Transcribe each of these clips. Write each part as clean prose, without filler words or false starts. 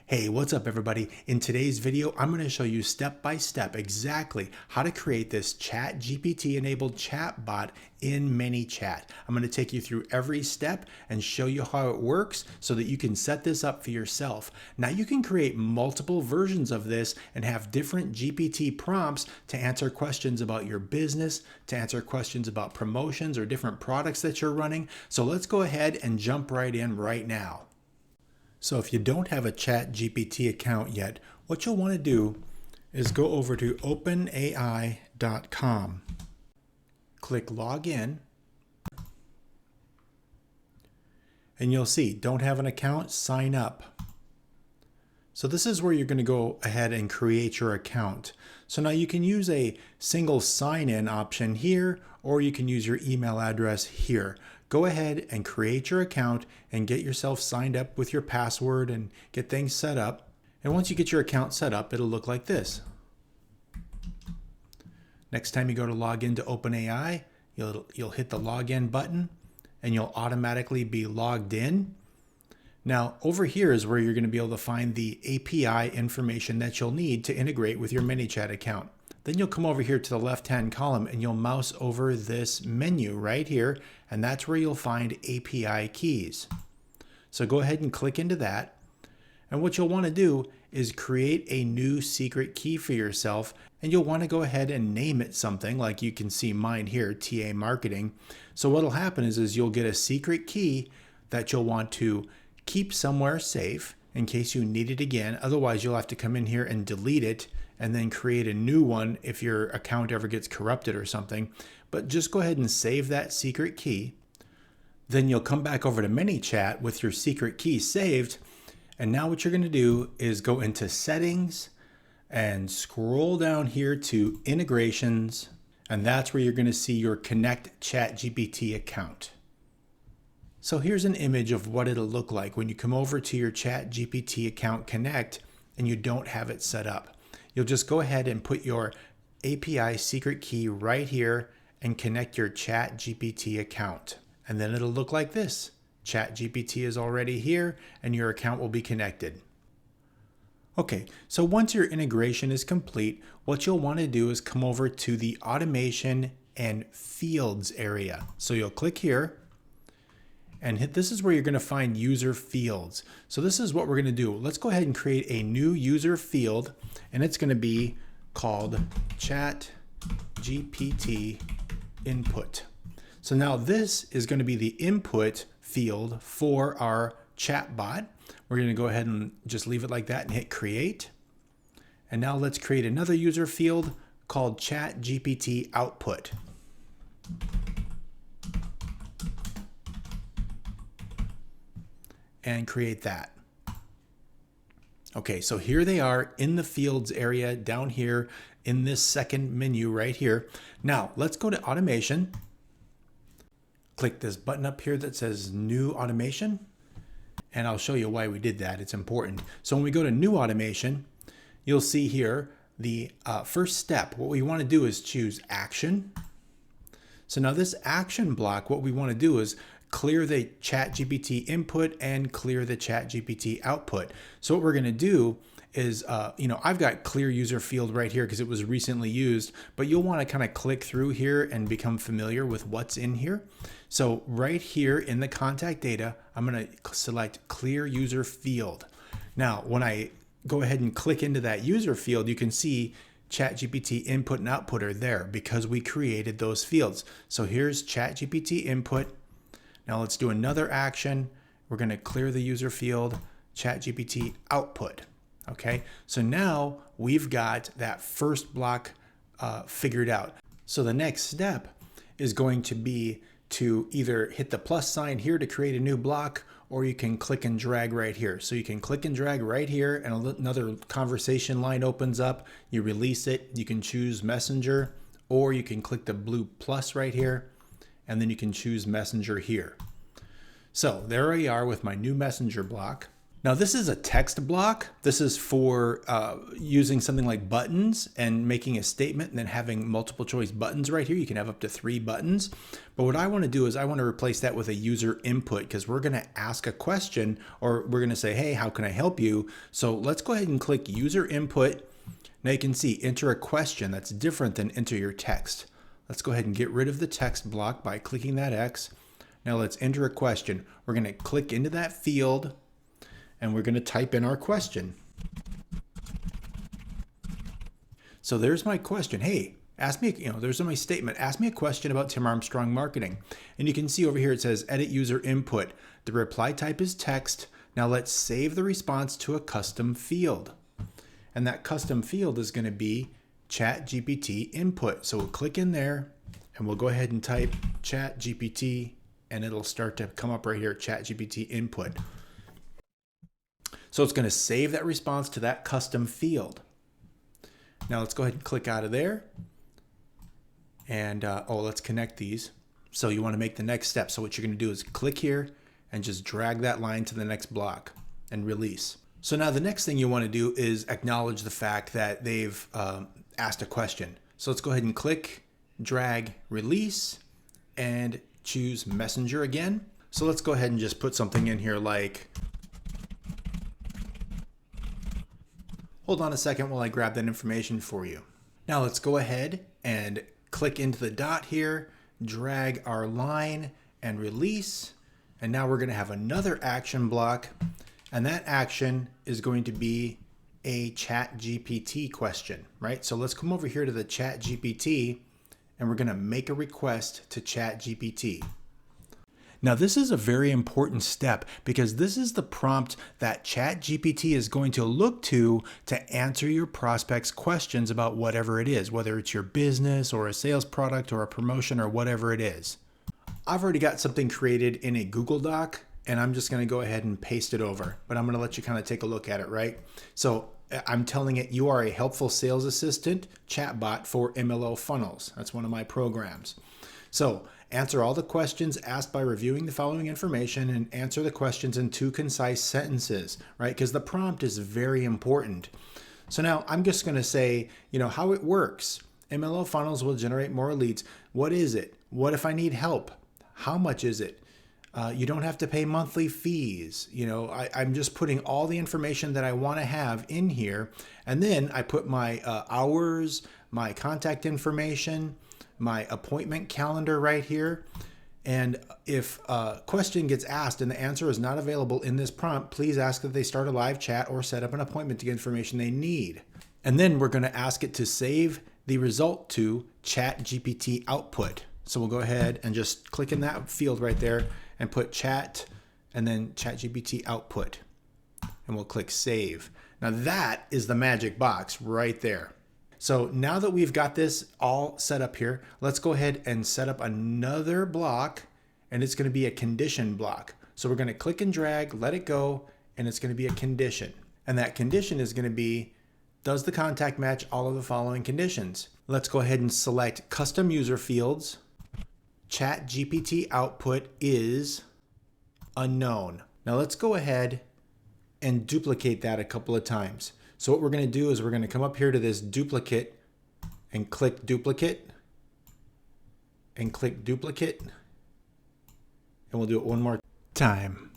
Hey, what's up everybody? In today's video, I'm going to show you step by step exactly how to create this ChatGPT enabled chatbot in ManyChat. I'm going to take you through every step and show you how it works so that you can set this up for yourself. Now you can create multiple versions of this and have different GPT prompts to answer questions about your business, to answer questions about promotions or different products that you're running. So let's go ahead and jump right in right now. So if you don't have a ChatGPT account yet, what you'll want to do is go over to OpenAI.com. Click Login. And you'll see, don't have an account, sign up. So this is where you're going to go ahead and create your account. So now you can use a single sign-in option here, or you can use your email address here. Go ahead and create your account and get yourself signed up with your password and get things set up. And once you get your account set up, it'll look like this. Next time you go to log into OpenAI, you'll hit the login button and you'll automatically be logged in. Now, over here is where you're going to be able to find the API information that you'll need to integrate with your ManyChat account. Then you'll come over here to the left-hand column and you'll mouse over this menu right here, and that's where you'll find API keys. So go ahead and click into that. And what you'll want to do is create a new secret key for yourself, and you'll want to go ahead and name it something, like you can see mine here, TA Marketing. So what'll happen is you'll get a secret key that you'll want to keep somewhere safe in case you need it again. Otherwise, you'll have to come in here and delete it and then create a new one if your account ever gets corrupted or something. But just go ahead and save that secret key. Then you'll come back over to ManyChat with your secret key saved. And now what you're going to do is go into Settings and scroll down here to Integrations. And that's where you're going to see your Connect ChatGPT account. So here's an image of what it'll look like when you come over to your ChatGPT account Connect and you don't have it set up. You'll just go ahead and put your API secret key right here and connect your ChatGPT account. And then it'll look like this. ChatGPT is already here and your account will be connected. Okay, so once your integration is complete, what you'll want to do is come over to the Automation and Fields area. So you'll click here and this is where you're going to find user fields. So this is what we're going to do. Let's go ahead and create a new user field, and it's going to be called ChatGPT input. So now this is going to be the input field for our chatbot. We're going to go ahead and just leave it like that and hit create. And now let's create another user field called ChatGPT output. And create that. Okay, so here they are in the fields area down here in this second menu right here. Now let's go to automation. Click this button up here that says new automation. And I'll show you why we did that. It's important. So when we go to new automation, you'll see here the first step. What we want to do is choose action. So now this action block, what we want to do is clear the ChatGPT input and clear the ChatGPT output. So what we're going to do is, I've got clear user field right here because it was recently used, but you'll want to kind of click through here and become familiar with what's in here. So right here in the contact data, I'm going to select clear user field. Now, when I go ahead and click into that user field, you can see ChatGPT input and output are there because we created those fields. So here's ChatGPT input. Now let's do another action. We're going to clear the user field, ChatGPT output. Okay, so now we've got that first block figured out. So the next step is going to be to either hit the plus sign here to create a new block, or you can click and drag right here. So you can click and drag right here and another conversation line opens up. You release it. You can choose Messenger, or you can click the blue plus right here. And then you can choose Messenger here. So there we are with my new Messenger block. Now this is a text block. This is for using something like buttons and making a statement and then having multiple choice buttons right here. You can have up to 3 buttons. But what I want to do is I want to replace that with a user input, because we're going to ask a question, or we're going to say, hey, how can I help you? So let's go ahead and click user input. Now you can see enter a question. That's different than enter your text. Let's go ahead and get rid of the text block by clicking that X. Now let's enter a question. We're going to click into that field and we're going to type in our question. So there's my question. Hey, ask me, there's my statement. Ask me a question about Tim Armstrong Marketing. And you can see over here it says edit user input. The reply type is text. Now let's save the response to a custom field. And that custom field is going to be ChatGPT input. So we'll click in there and we'll go ahead and type ChatGPT and it'll start to come up right here, ChatGPT input. So it's going to save that response to that custom field. Now let's go ahead and click out of there. And let's connect these. So you want to make the next step. So what you're going to do is click here and just drag that line to the next block and release. So now the next thing you want to do is acknowledge the fact that they've asked a question. So let's go ahead and click, drag, release, and choose Messenger again. So let's go ahead and just put something in here like, hold on a second while I grab that information for you. Now let's go ahead and click into the dot here, drag our line and release. And now we're going to have another action block. And that action is going to be a ChatGPT question, right? So let's come over here to the ChatGPT and we're going to make a request to ChatGPT. Now this is a very important step because this is the prompt that ChatGPT is going to look to answer your prospects' questions about whatever it is, whether it's your business or a sales product or a promotion or whatever it is. I've already got something created in a Google Doc and I'm just going to go ahead and paste it over, but I'm going to let you kind of take a look at it, right? So I'm telling it you are a helpful sales assistant chatbot for MLO funnels. That's one of my programs. So answer all the questions asked by reviewing the following information and answer the questions in 2 concise sentences, right? Because the prompt is very important. So now I'm just going to say, how it works. MLO funnels will generate more leads. What is it? What if I need help? How much is it? You don't have to pay monthly fees. I'm just putting all the information that I want to have in here. And then I put my hours, my contact information, my appointment calendar right here. And if a question gets asked and the answer is not available in this prompt, please ask that they start a live chat or set up an appointment to get information they need. And then we're going to ask it to save the result to ChatGPT output. So we'll go ahead and just click in that field right there and put chat and then ChatGPT output. And we'll click save. Now that is the magic box right there. So now that we've got this all set up here, let's go ahead and set up another block, and it's going to be a condition block. So we're going to click and drag, let it go, and it's going to be a condition. And that condition is going to be, does the contact match all of the following conditions? Let's go ahead and select custom user fields. ChatGPT output is unknown. Now let's go ahead and duplicate that a couple of times. So what we're going to do is we're going to come up here to this duplicate and click duplicate and click duplicate. And we'll do it one more time.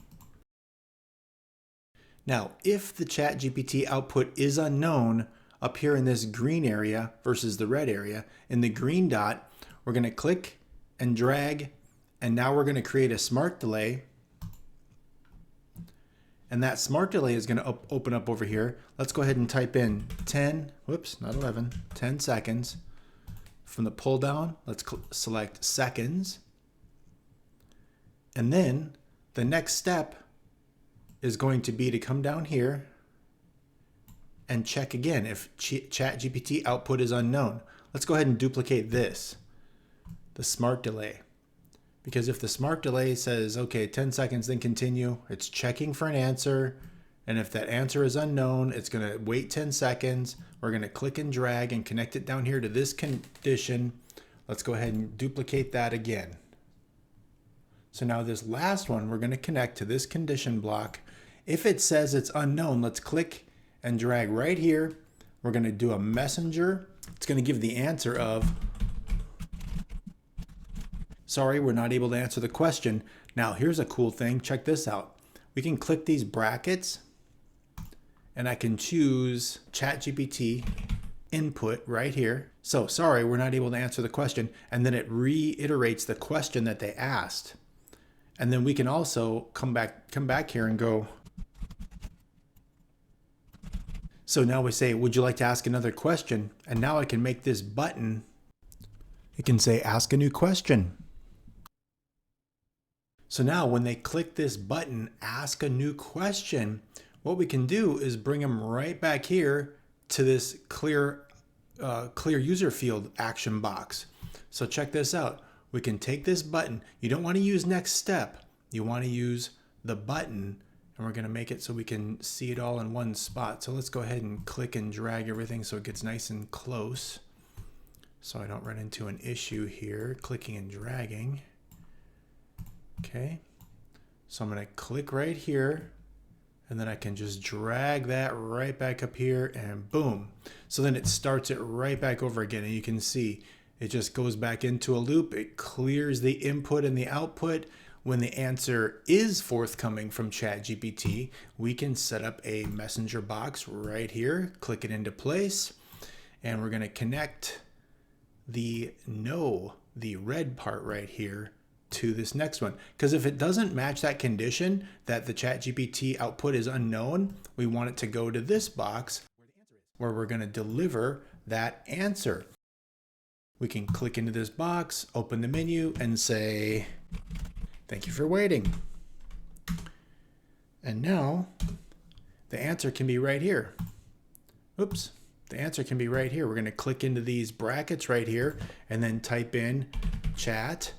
Now, if the ChatGPT output is unknown up here in this green area versus the red area, in the green dot, we're going to click and drag. And now we're going to create a smart delay. And that smart delay is going to open up over here. Let's go ahead and type in 10 seconds. From the pull down, let's select seconds. And then the next step is going to be to come down here and check again if ChatGPT output is unknown. Let's go ahead and duplicate this, the smart delay. Because if the smart delay says, okay, 10 seconds, then continue, it's checking for an answer. And if that answer is unknown, it's going to wait 10 seconds. We're going to click and drag and connect it down here to this condition. Let's go ahead and duplicate that again. So now this last one, we're going to connect to this condition block If it says it's unknown, let's click and drag right here. We're going to do a messenger. It's going to give the answer of, sorry, we're not able to answer the question. Now, here's a cool thing. Check this out. We can click these brackets and I can choose ChatGPT input right here. So sorry, we're not able to answer the question. And then it reiterates the question that they asked. And then we can also come back here and go. So now we say, would you like to ask another question? And now I can make this button. It can say, ask a new question. So now when they click this button, ask a new question, what we can do is bring them right back here to this clear user field action box. So check this out. We can take this button. You don't want to use next step. You want to use the button, and we're going to make it so we can see it all in one spot. So let's go ahead and click and drag everything so it gets nice and close, so I don't run into an issue here clicking and dragging. Okay, so I'm going to click right here, and then I can just drag that right back up here, and boom. So then it starts it right back over again, and you can see it just goes back into a loop. It clears the input and the output. When the answer is forthcoming from ChatGPT, we can set up a messenger box right here, click it into place, and we're going to connect the red part right here to this next one. Because if it doesn't match that condition that the ChatGPT output is unknown, we want it to go to this box where we're going to deliver that answer. We can click into this box, open the menu, and say, thank you for waiting. And now the answer can be right here. Oops, the answer can be right here. We're going to click into these brackets right here and then type in chat,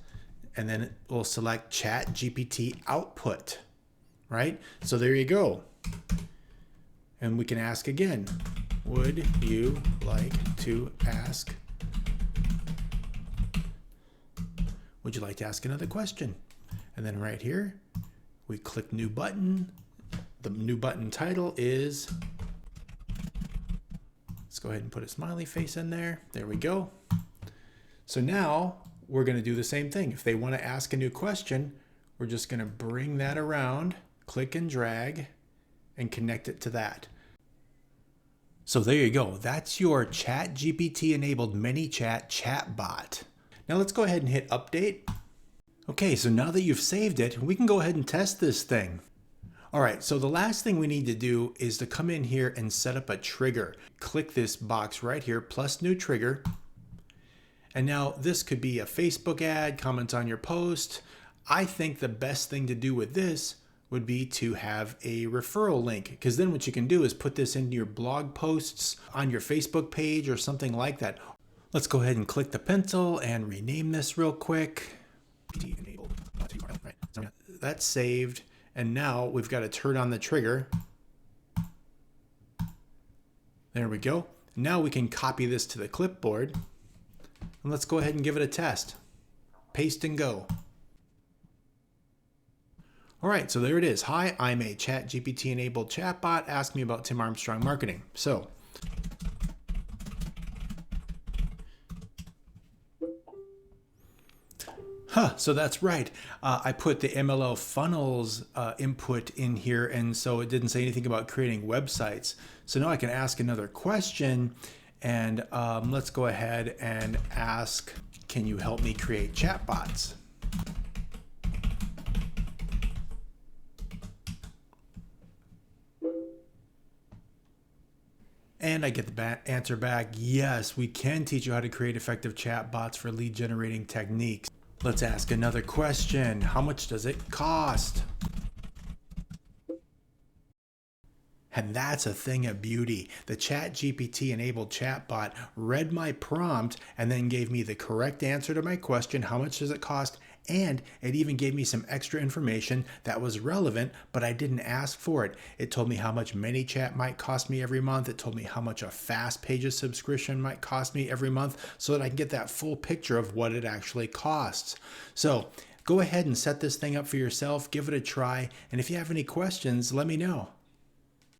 and then we'll select ChatGPT output, right? So there you go. And we can ask again, would you like to ask? Would you like to ask another question? And then right here, we click new button. The new button title is, let's go ahead and put a smiley face in there. There we go. So now we're going to do the same thing. If they want to ask a new question, we're just going to bring that around, click and drag, and connect it to that. So there you go. That's your ChatGPT enabled ManyChat chatbot. Now let's go ahead and hit update. Okay, so now that you've saved it, we can go ahead and test this thing. All right, so the last thing we need to do is to come in here and set up a trigger. Click this box right here, plus new trigger. And now this could be a Facebook ad, comments on your post. I think the best thing to do with this would be to have a referral link, because then what you can do is put this into your blog posts on your Facebook page or something like that. Let's go ahead and click the pencil and rename this real quick. That's saved. And now we've got to turn on the trigger. There we go. Now we can copy this to the clipboard. And let's go ahead and give it a test. Paste and go. All right, so there it is. Hi, I'm a ChatGPT enabled chatbot. Ask me about Tim Armstrong Marketing. So that's right. I put the MLO funnels input in here, and so it didn't say anything about creating websites. So now I can ask another question, and let's go ahead and ask, can you help me create chatbots? And I get the answer back, yes, we can teach you how to create effective chatbots for lead generating techniques. Let's ask another question. How much does it cost? And that's a thing of beauty. The ChatGPT enabled chatbot read my prompt and then gave me the correct answer to my question, how much does it cost? And it even gave me some extra information that was relevant, but I didn't ask for it. It told me how much ManyChat might cost me every month. It told me how much a Fast Pages subscription might cost me every month, so that I can get that full picture of what it actually costs. So Go ahead and set this thing up for yourself, give it a try, and if you have any questions, let me know.